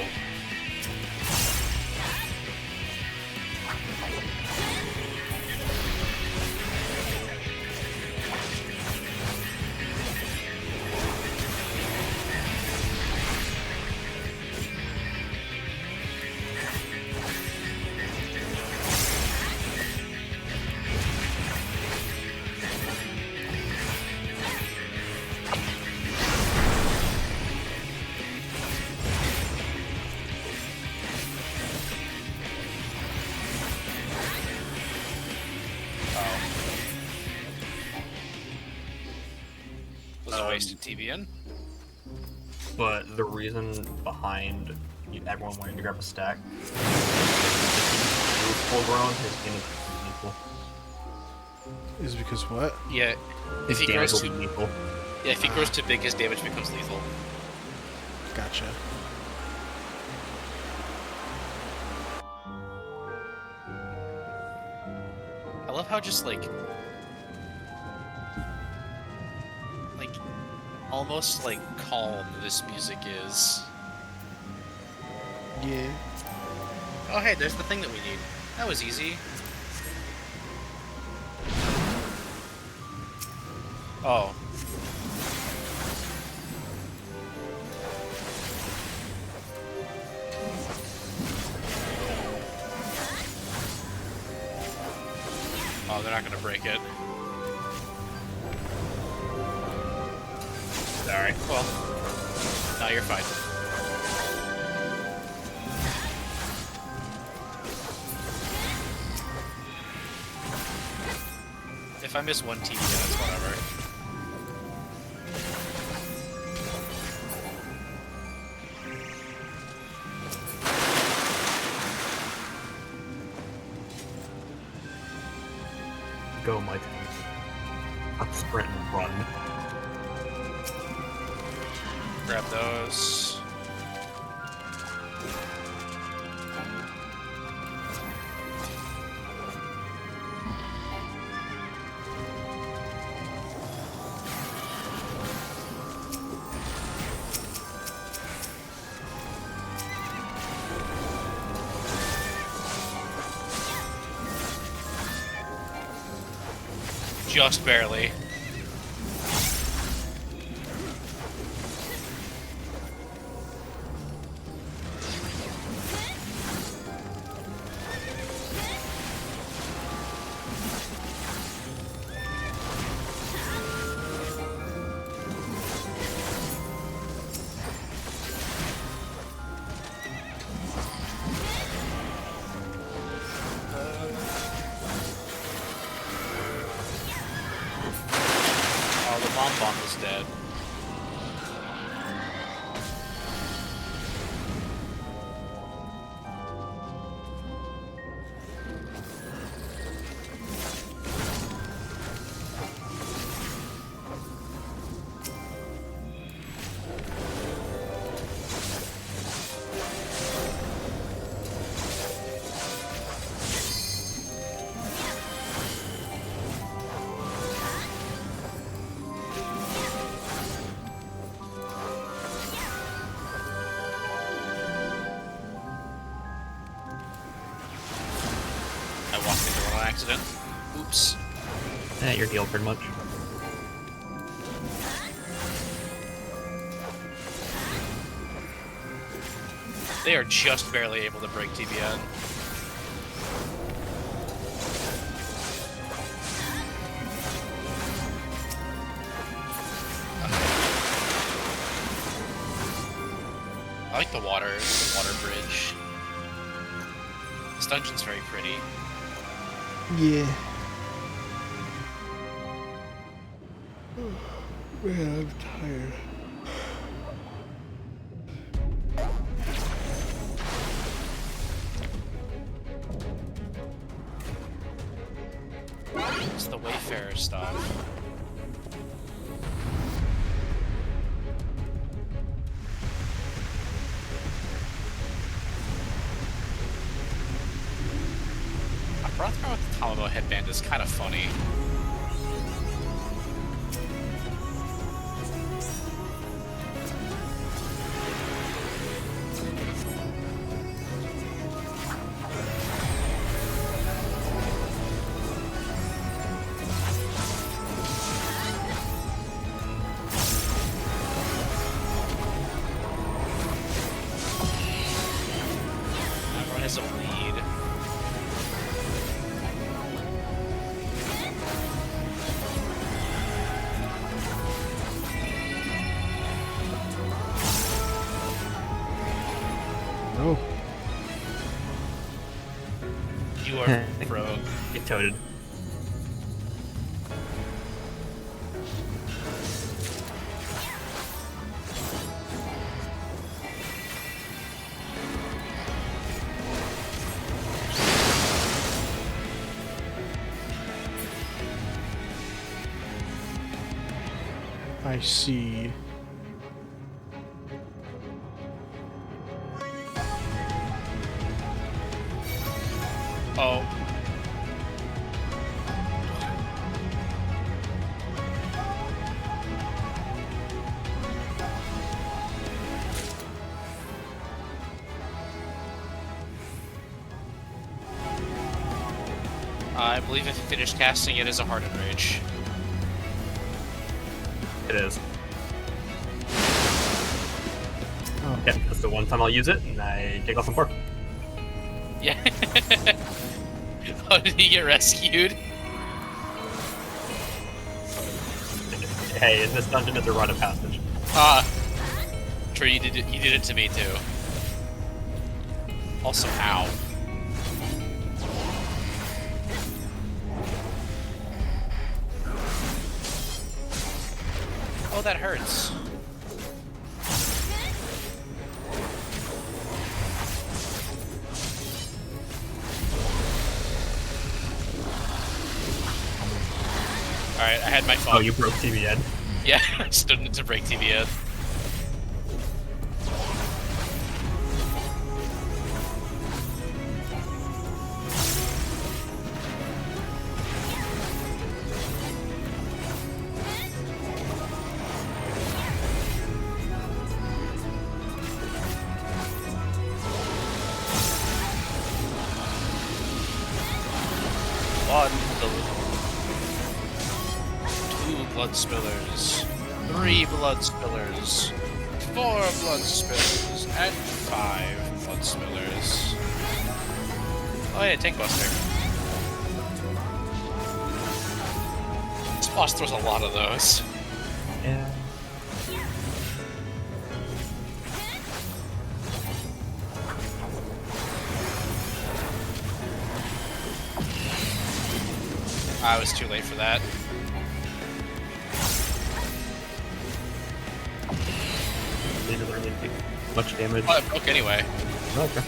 Was a wasted TBN? But the reason behind everyone wanting to grab a stack full grown is equal. Is because what? Yeah. If His he damage grows will too, be lethal. yeah, if he grows too big, his damage becomes lethal. Gotcha. I love how just like almost like calm this music is. Yeah. Oh hey, there's the thing that we need. That was easy. Oh. Oh, they're not gonna break it. Alright, well, now you're fine. If I miss one TV, that's whatever. Go, Mike. Up, sprint, and run. Grab those. Just barely. Bomb is dead. Accident. Oops. You're healed pretty much. They are just barely able to break TBN. I like the water bridge. This dungeon's very pretty. Yeah. Man, I'm tired. It's the Wayfarer stuff. Brothman with the Tamamo headband is kind of funny. Oh, You are rogue. Get toted. I see. Oh. I believe if you finish casting, it is a Hardened Rage. It is. Oh. Yeah, that's the one time I'll use it, and I take off some bar. Yeah. Oh, did he get rescued? Hey, in this dungeon, it's a rite of passage. True, you did it to me too. Also, ow. Oh, that hurts. Alright, I had my phone. Oh, you broke TV Ed. Yeah, I stood to break TV Ed. Blood spillers, 3 blood spillers, 4 blood spillers, and 5 blood spillers. Oh yeah, Tank Buster. This boss throws a lot of those. Yeah. I was too late for that. Didn't really take much damage. Oh, it broke anyway. Okay.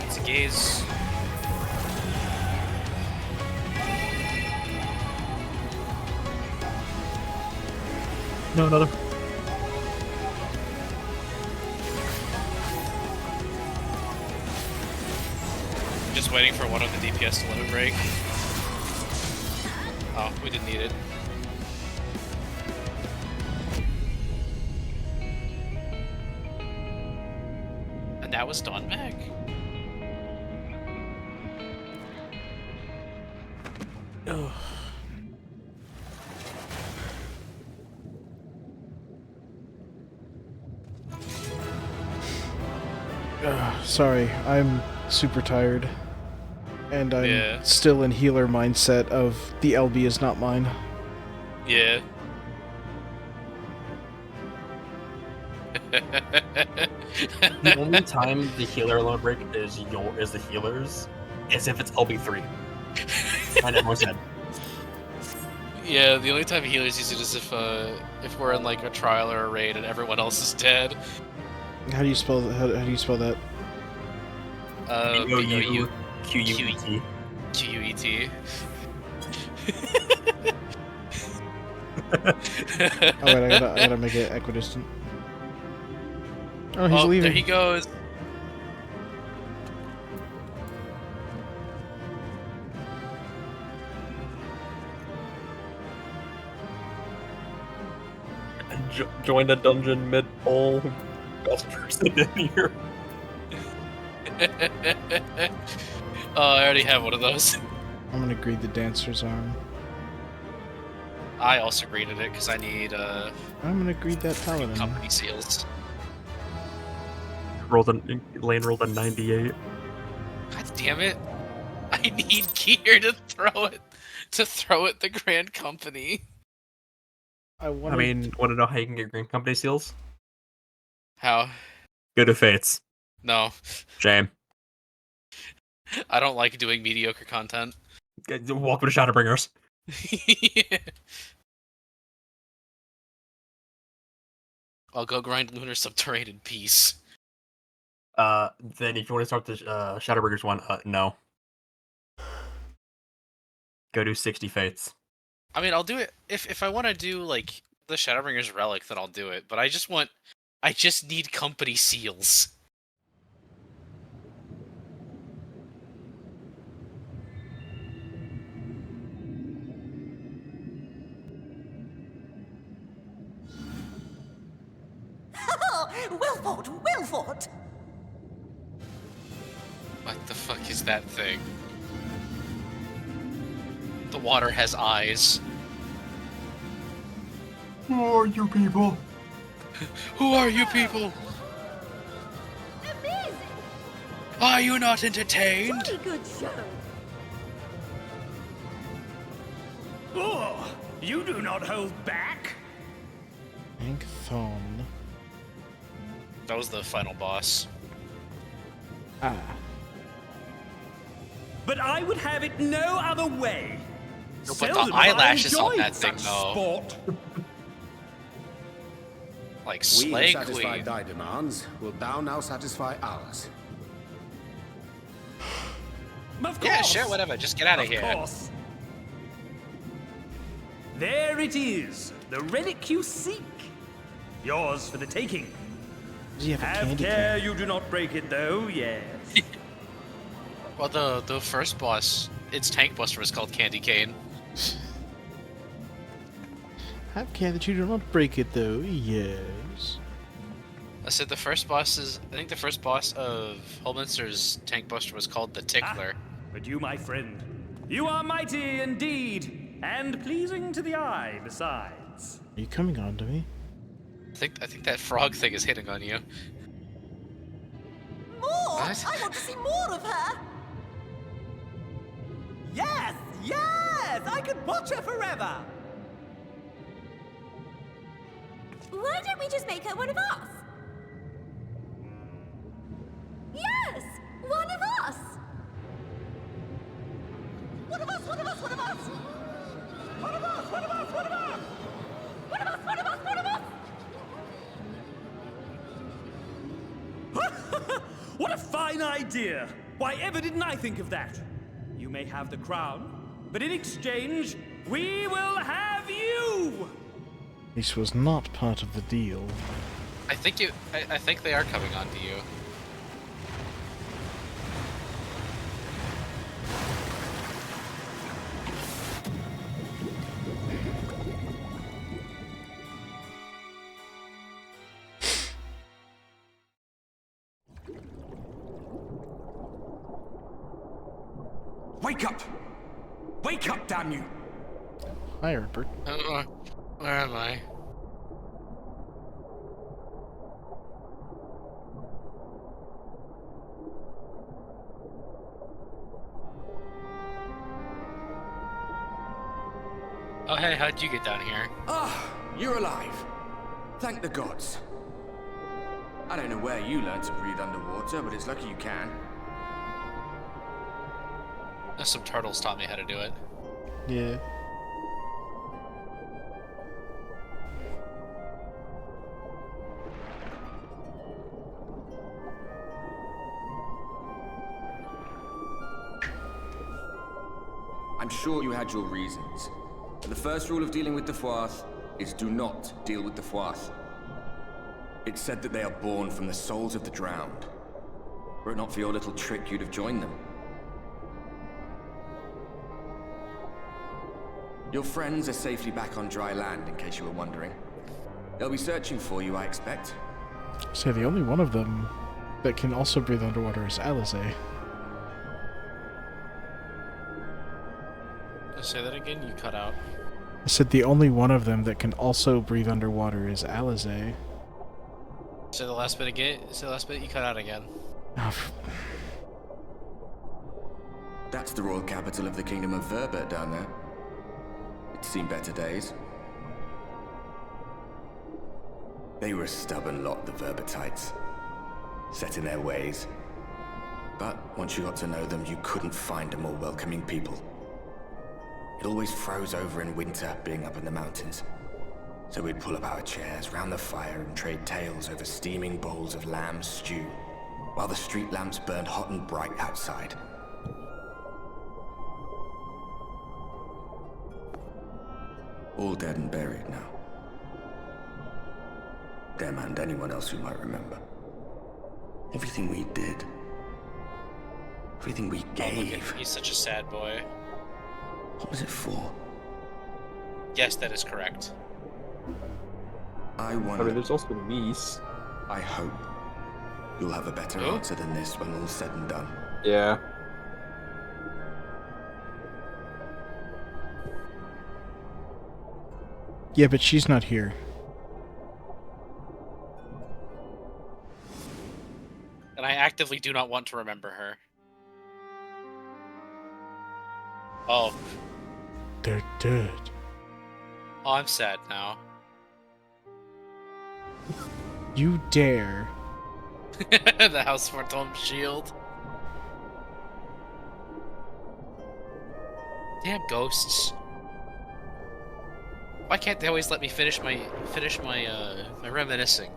It's a gaze. No, another. Just waiting for one of the DPS to let it break. Oh, we didn't need it. And that was Dawn back. Oh. Sorry, I'm super tired. And I'm still in healer mindset of the LB is not mine. Yeah. The only time the healer alone break is the healer's is if it's LB3. And everyone said. Yeah, the only time healers use it is if we're in like a trial or a raid and everyone else is dead. How do you spell that? How do you spell that? B-O-U-Q-U-E-T. Q-U-E-T. Oh wait, I gotta make it equidistant. Oh, he's leaving. There he goes. Joined a dungeon mid-pull. Best person in here. Oh, I already have one of those. I'm gonna greed the dancer's arm. I also greeted it because I need I'm gonna greed that paladin. company seals. Lane rolled a 98. God damn it! I need gear to throw at the Grand Company. I I mean, want to know how you can get Green Company seals? How? Go to Fates. No. Shame. I don't like doing mediocre content. Welcome to Shadowbringers. I'll go grind Lunar Subterrane in peace. Then if you want to start the Shadowbringers one, no. Go do 60 Fates. I mean, I'll do it if I want to do like the Shadowbringers relic, then I'll do it. But I just need company seals. Wilford! What the fuck is that thing? The water has eyes. Who are you people? Who are you people? Amazing! Are you not entertained? Jolly good show! Oh, you do not hold back! Ankthon. That was the final boss. Ah. But I would have it no other way. No, but Seldom the have I eyelashes on enjoyed that thing, such though. sport. Like We Slay have satisfied Queen. thy demands. Wilt thou now satisfy ours? Of course. Yeah, sure, whatever. Just get out of here. Of course. There it is, the relic you seek. Yours for the taking. Does he have a Have candy care cane? you do not break it, though. Yes. Well, the first boss, its tank buster was called Candy Cane. Have care that you do not break it, though. Yes. I said the first boss is. I think the first boss of Holminster's tank buster was called the Tickler. But you, my friend, you are mighty indeed, and pleasing to the eye besides. Are you coming on to me? I think that frog thing is hitting on you. More! What? I want to see more of her! Yes! Yes! I could watch her forever! Why don't we just make her one of us? Yes! One of us! One of us! One of us! One of us! One of us! One of us! One of us! One of us! One of us! One of us! What a fine idea! Why ever didn't I think of that? You may have the crown, but in exchange, we will have you! This was not part of the deal. I think they are coming on to you. Wake up! Wake up, damn you! Hi, Herbert. Where am I? Oh hey, how'd you get down here? Ah, you're alive. Thank the gods. I don't know where you learned to breathe underwater, but it's lucky you can. Some turtles taught me how to do it. Yeah. I'm sure you had your reasons. But the first rule of dealing with the Froth is do not deal with the Froth. It's said that they are born from the souls of the drowned. Were it not for your little trick, you'd have joined them. Your friends are safely back on dry land, in case you were wondering. They'll be searching for you, I expect. So the only one of them that can also breathe underwater is Alizé. Say that again, you cut out. I said the only one of them that can also breathe underwater is Alizé. Say the last bit again. Say the last bit, you cut out again. Oh, That That's the royal capital of the Kingdom of Verbert down there. It's seen better days. They were a stubborn lot, the Verbertites. Set in their ways. But once you got to know them, you couldn't find a more welcoming people. It always froze over in winter, being up in the mountains. So we'd pull up our chairs round the fire and trade tales over steaming bowls of lamb stew, while the street lamps burned hot and bright outside. All dead and buried now. Them and anyone else who might remember. Everything we did. Everything we gave. He's such a sad boy. What was it for? Yes, that is correct. I I mean, there's also Mies. I hope you'll have a better answer than this when all's said and done. Yeah. Yeah, but she's not here. And I actively do not want to remember her. Oh. They're dead. Oh, I'm sad now. You dare. The House Fortune shield. Damn ghosts. Why can't they always let me finish my my reminiscing?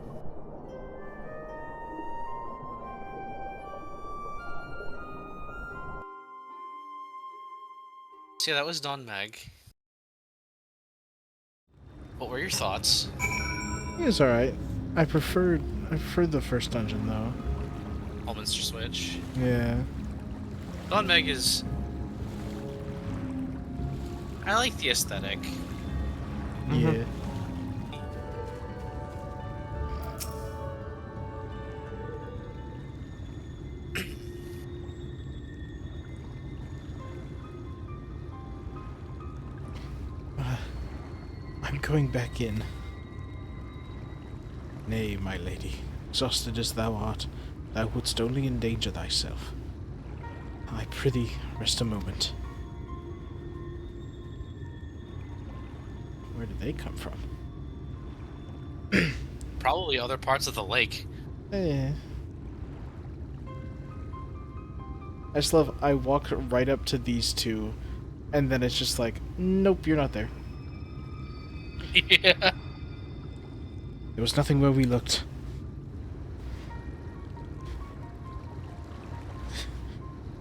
So yeah, that was Don Meg. What were your thoughts? It was alright. I preferred the first dungeon though. Allminster Switch. Yeah. Don Meg is... I like the aesthetic. Yeah. I'm going back in. Nay, my lady, exhausted as thou art, thou wouldst only endanger thyself. I prithee, rest a moment. Where did they come from? Probably other parts of the lake. Eh. I just love, I walk right up to these two, and then it's just like, nope, you're not there. Yeah. There was nothing where we looked.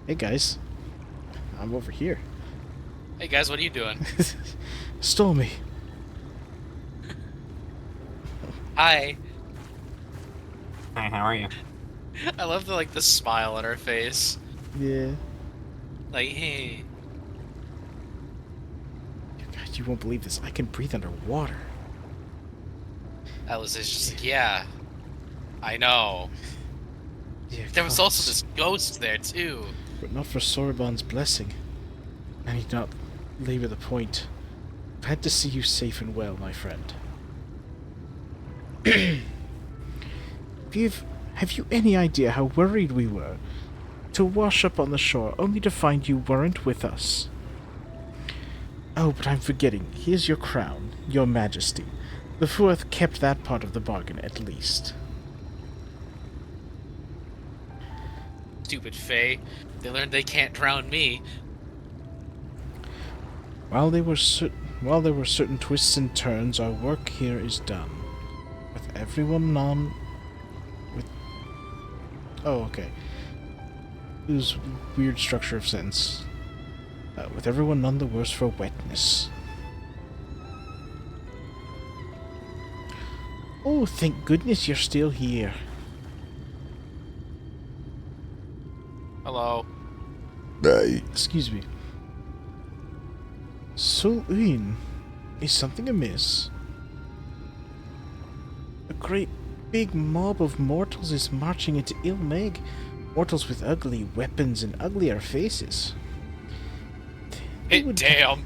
Hey guys, I'm over here. Hey guys, what are you doing? Stormy. Hi. Hi, how are you? I love the smile on her face. Yeah. Like, hey. God, you won't believe this. I can breathe underwater. Alice is just like, yeah. I know. Yeah, There was also this ghost there too. But not for Sorbonne's blessing. I need not labor the point. I've had to see you safe and well, my friend. Have you any idea how worried we were to wash up on the shore only to find you weren't with us? Oh, but I'm forgetting. Here's your crown, your majesty. The Fuath kept that part of the bargain, at least. Stupid Fae. They learned they can't drown me. While there were certain twists and turns, our work here is done. With everyone Oh, okay. It was weird structure of sentence. With everyone none the worse for wetness. Oh, thank goodness you're still here. Hello. Excuse me. Sul-Uin, is something amiss? A great big mob of mortals is marching into Ilmeg. Mortals with ugly weapons and uglier faces. Damn.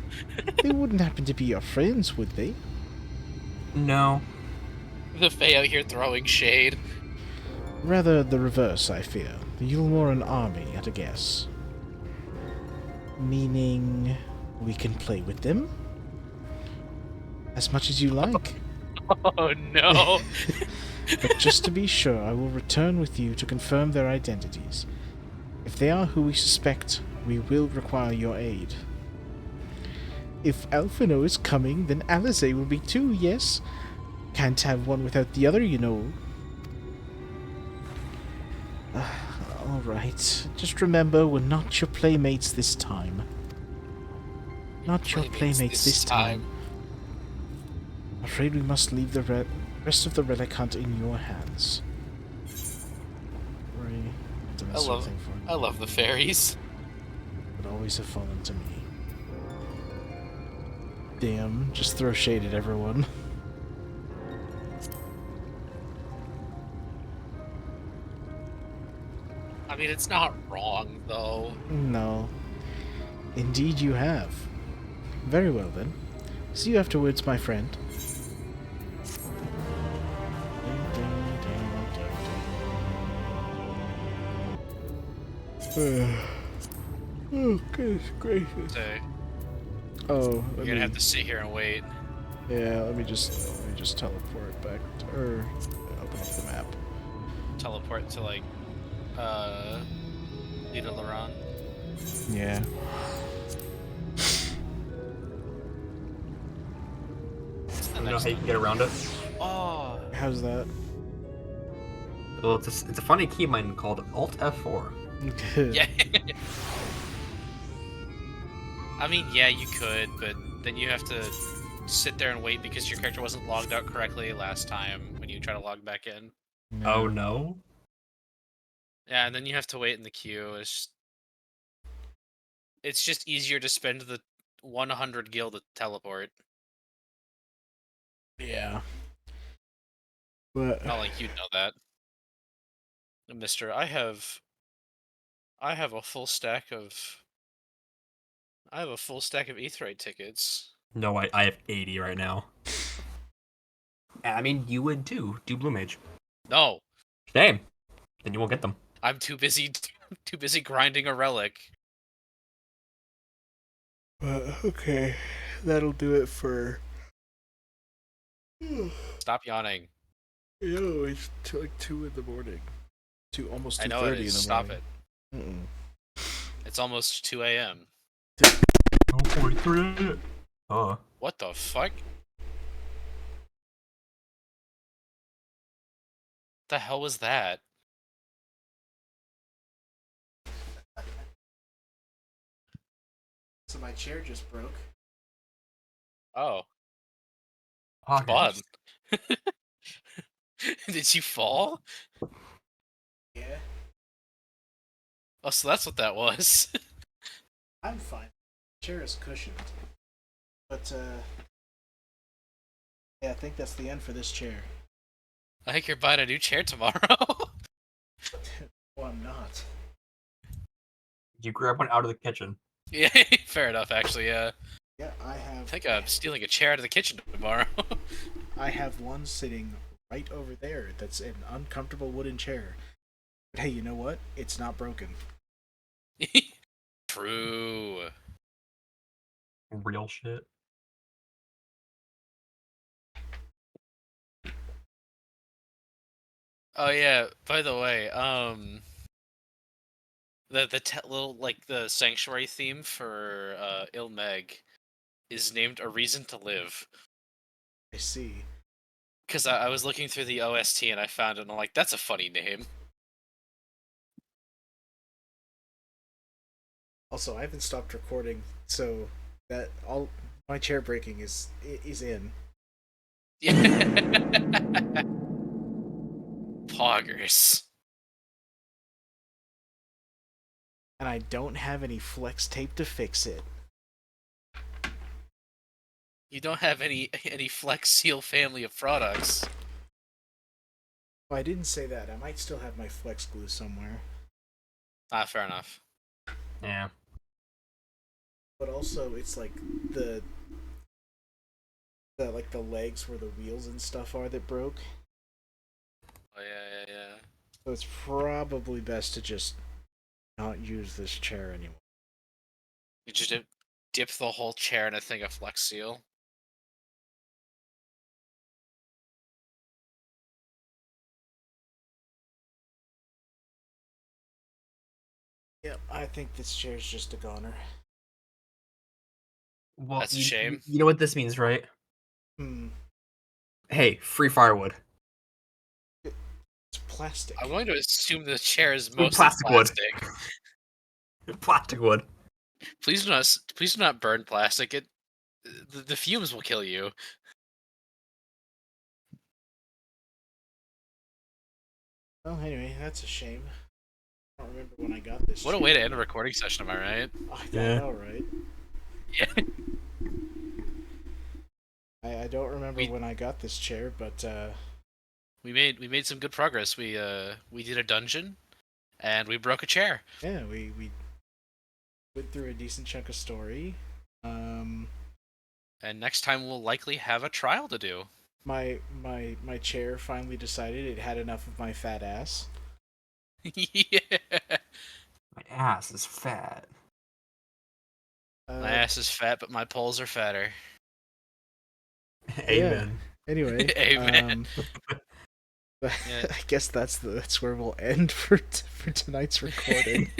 They wouldn't happen to be your friends, would they? No. The Fae out here throwing shade. Rather the reverse, I fear. The Yulmoran army, at a guess. Meaning we can play with them? As much as you like. Oh no! But just to be sure, I will return with you to confirm their identities. If they are who we suspect, we will require your aid. If Alphino is coming, then Alice will be too, yes? Can't have one without the other, you know. Alright, just remember, we're not your playmates this time. Not your playmates this time. I'm afraid we must leave the rest of the relic hunt in your hands. I love the fairies. Would always have fallen to me. Damn, just throw shade at everyone. I mean, it's not wrong, though. No. Indeed you have. Very well, then. See you afterwards, my friend. Oh, goodness gracious. Oh, you're gonna have to sit here and wait. Yeah, let me just teleport back to, or open up the map. Teleport to like Lita Laron. Yeah. You know how you can get around it? Oh. How's that? Well, it's a funny keybind called Alt F4. Yeah. I mean, yeah, you could, but then you have to sit there and wait because your character wasn't logged out correctly last time when you try to log back in. No. Oh no? Yeah, and then you have to wait in the queue. It's just easier to spend the 100 gil to teleport. Yeah. But not like you'd know that. Mister, I have a full stack of Aetheryte tickets. No, I have 80 right now. I mean, you would too. Do Blue Mage. No. Same. Then you won't get them. I'm too busy grinding a relic. Okay, that'll do it for. Stop yawning. No, it's like 2 in the morning. Almost 2:30 in the morning. Stop it. Mm-mm. It's almost 2 a.m. 43. What the fuck? The hell was that? So my chair just broke. Oh. Oh, Fun. Did you fall? Yeah. Oh, so that's what that was. I'm fine. The chair is cushioned. But, yeah, I think that's the end for this chair. I think you're buying a new chair tomorrow. Well, I'm not. You grab one out of the kitchen. Yeah, fair enough, actually, yeah. Yeah, I think I'm stealing a chair out of the kitchen tomorrow. I have one sitting right over there that's an uncomfortable wooden chair. But hey, you know what? It's not broken. True. Real shit. Oh yeah, by the way, the sanctuary theme for Ilmeg is named A Reason to Live. I see. Because I was looking through the OST and I found it and I'm like, that's a funny name. Also, I haven't stopped recording, so that all my chair breaking is in. Poggers. And I don't have any flex tape to fix it. You don't have any Flex Seal family of products. Well, I didn't say that. I might still have my flex glue somewhere. Ah, fair enough. Yeah. But also, it's like the legs where the wheels and stuff are that broke. Oh yeah. So it's probably best to just not use this chair anymore. You just dip the whole chair in a thing of Flex Seal. Yep, I think this chair's just a goner. Well, That's a shame. You know what this means, right? Hmm. Hey, free firewood. It's plastic. I'm going to assume the chair is Ooh, mostly plastic wood. Plastic wood. Please do not burn plastic. The fumes will kill you. Well, anyway, that's a shame. I don't remember when I got this. What a way to end a recording session, am I right? I know, right? Yeah. I don't remember when I got this chair, but we made some good progress. We did a dungeon, and we broke a chair. Yeah, we went through a decent chunk of story. And next time we'll likely have a trial to do. My chair finally decided it had enough of my fat ass. Yeah. My ass is fat. My ass is fat, but my poles are fatter. Amen. Yeah. Anyway, Amen. I guess that's where we'll end for tonight's recording.